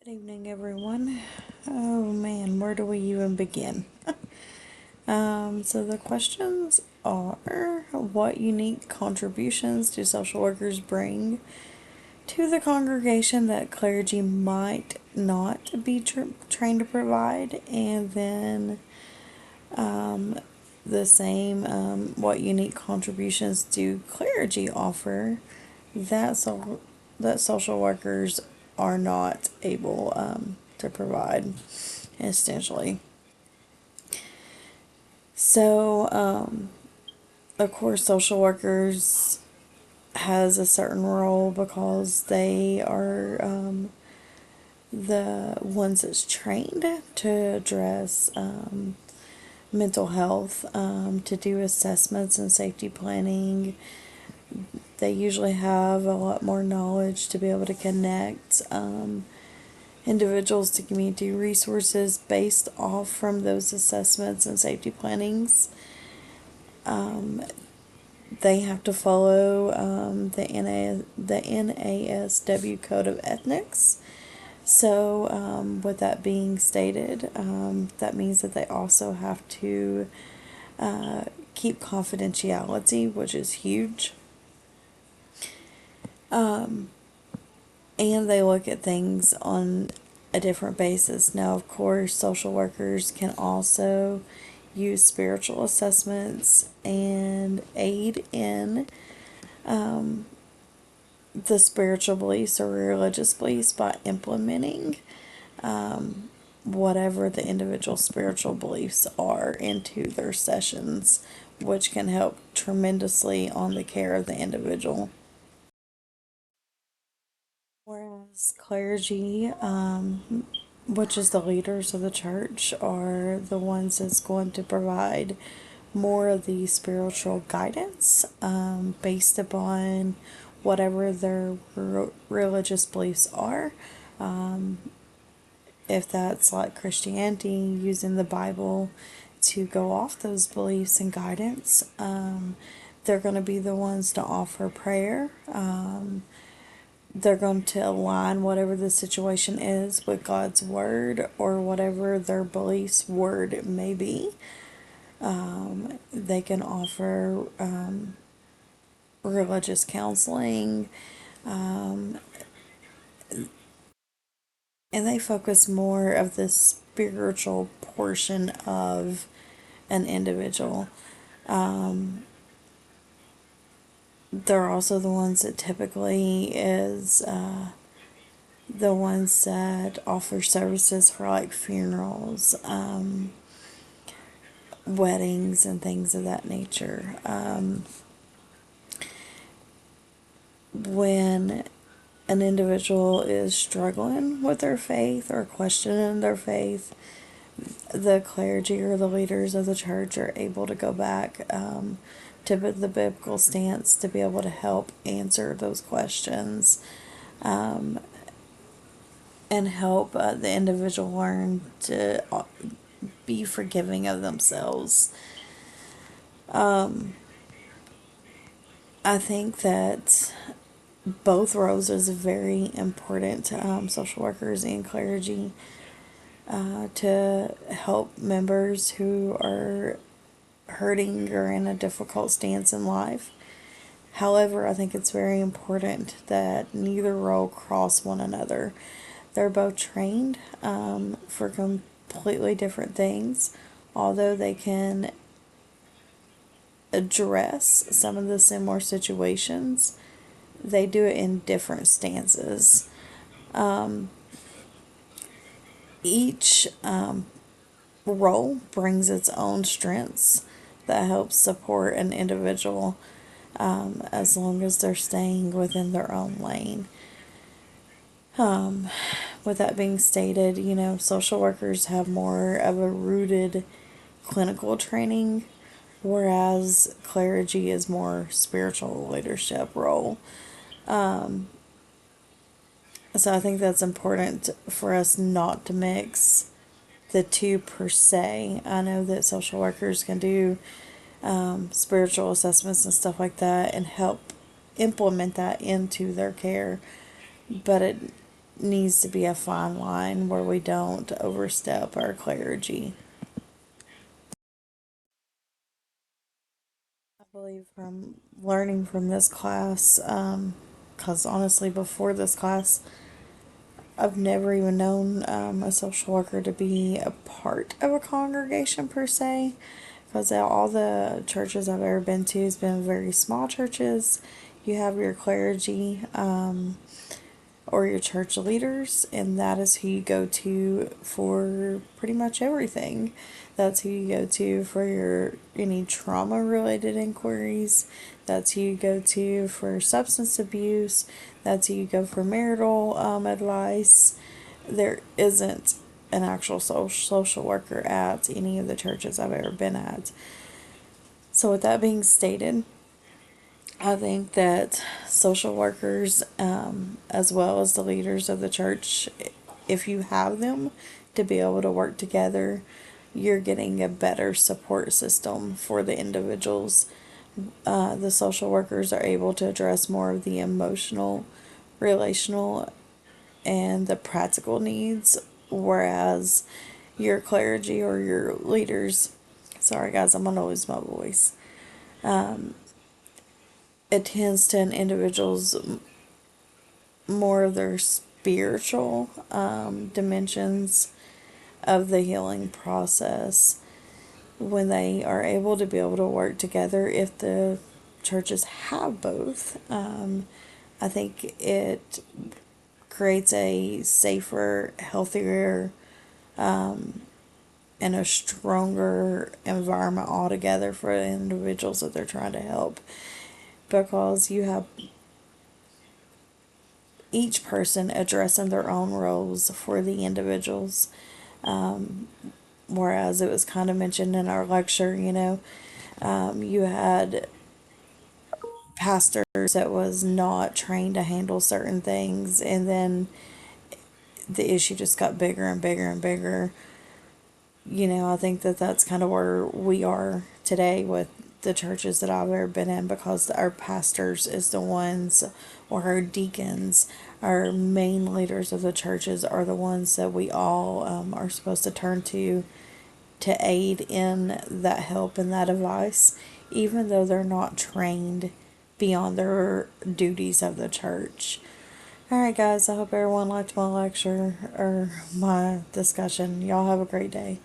Good evening, everyone. Oh man, where do we even begin? So the questions are, what unique contributions do social workers bring to the congregation that clergy might not be trained to provide? And then the same, what unique contributions do clergy offer that that social workers are not able to provide, essentially. So, of course, social workers has a certain role because they are the ones that's trained to address mental health, to do assessments and safety planning. They usually have a lot more knowledge to be able to connect individuals to community resources based off from those assessments and safety plannings. They have to follow the NASW Code of Ethics. So, with that being stated, that means that they also have to keep confidentiality, which is huge. And they look at things on a different basis. Now, of course, social workers can also use spiritual assessments and aid in the spiritual beliefs or religious beliefs by implementing whatever the individual spiritual beliefs are into their sessions, which can help tremendously on the care of the individual. Whereas clergy, which is the leaders of the church, are the ones that's going to provide more of the spiritual guidance based upon whatever their religious beliefs are. If that's like Christianity, using the Bible to go off those beliefs and guidance, they're going to be the ones to offer prayer. They're going to align whatever the situation is with God's word or whatever their beliefs word may be. They can offer religious counseling, and they focus more of the spiritual portion of an individual. They're also the ones that typically is the ones that offer services for like funerals, weddings, and things of that nature. When an individual is struggling with their faith or questioning their faith, the clergy or the leaders of the church are able to go back to the biblical stance to be able to help answer those questions, and help the individual learn to be forgiving of themselves. I think that both roles is very important to social workers and clergy to help members who are hurting or in a difficult stance in life. However, I think it's very important that neither role cross one another. They're both trained for completely different things, although they can address some of the similar situations. They do it in different stances. Each role brings its own strengths that help support an individual, as long as they're staying within their own lane. With that being stated, social workers have more of a rooted clinical training, whereas clergy is more spiritual leadership role. So I think that's important for us not to mix the two per se. I know that social workers can do spiritual assessments and stuff like that and help implement that into their care, but needs to be a fine line where we don't overstep our clergy. I believe from learning from this class, because honestly, before this class, I've never even known a social worker to be a part of a congregation per se. Because all the churches I've ever been to has been very small churches. You have your clergy, or your church leaders, and that is who you go to for pretty much everything. That's who you go to for your any trauma related inquiries. That's who you go to for substance abuse. That's who you go for marital advice. There isn't an actual social worker at any of the churches I've ever been at. So, with that being stated, I think that social workers, as well as the leaders of the church, if you have them to be able to work together, you're getting a better support system for the individuals. The social workers are able to address more of the emotional, relational, and the practical needs, whereas your clergy or your leaders, sorry guys, I'm gonna lose my voice, it tends to an individual's more of their spiritual dimensions of the healing process when they are able to be able to work together. If the churches have both, I think it creates a safer, healthier, and a stronger environment altogether for the individuals that they're trying to help, because you have each person addressing their own roles for the individuals. Whereas it was kind of mentioned in our lecture, you had pastors that was not trained to handle certain things, and then the issue just got bigger and bigger and bigger. I think that that's kind of where we are today with the churches that I've ever been in, because our pastors is the ones, or our deacons, our main leaders of the churches are the ones that we all are supposed to turn to aid in that help and that advice, even though they're not trained beyond their duties of the church. Alright, guys, I hope everyone liked my lecture or my discussion. Y'all have a great day.